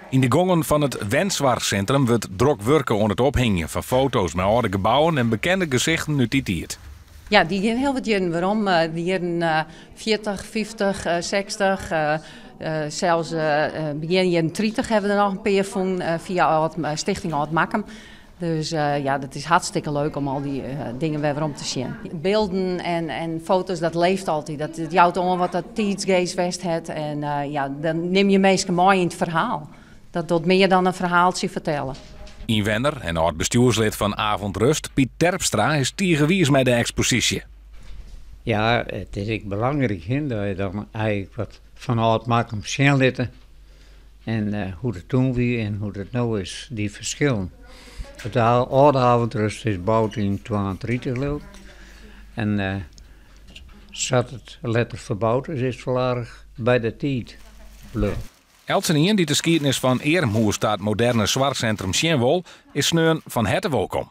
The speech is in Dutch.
In de gongen van het Wenswarcentrum wordt druk werken aan het ophingen van foto's met oude gebouwen en bekende gezichten uit die tijd. Ja, die gaan heel wat jaren waarom. Die jaren 40, 50, 60, zelfs begin jaren 30 hebben we er nog een paar van via Stichting Oud Makkum. Dus ja, dat is hartstikke leuk om al die dingen weer om te zien. Beelden en foto's, dat leeft altijd. Dat jouwt om wat dat tijdsgeest west heeft. En ja, dan neem je meestal mooi in het verhaal. Dat doet meer dan een verhaaltje vertellen. Inwoner en oud-bestuurslid van Avondrust, Piet Terpstra, is tiergewiers met de expositie. Ja, het is ook belangrijk dat je dan eigenlijk wat van oud Makkum zien laten. En hoe het toen weer en hoe het nou is, die verschillen. Het oude Avondrust is gebouwd in 32 geloof ik. En zat het letter verbouwd, dus is het volledig bij de tijd. Elsenien die de geschiedenis van Eermhoer staat moderne zwartcentrum zien wil, is sneun van harte welkom.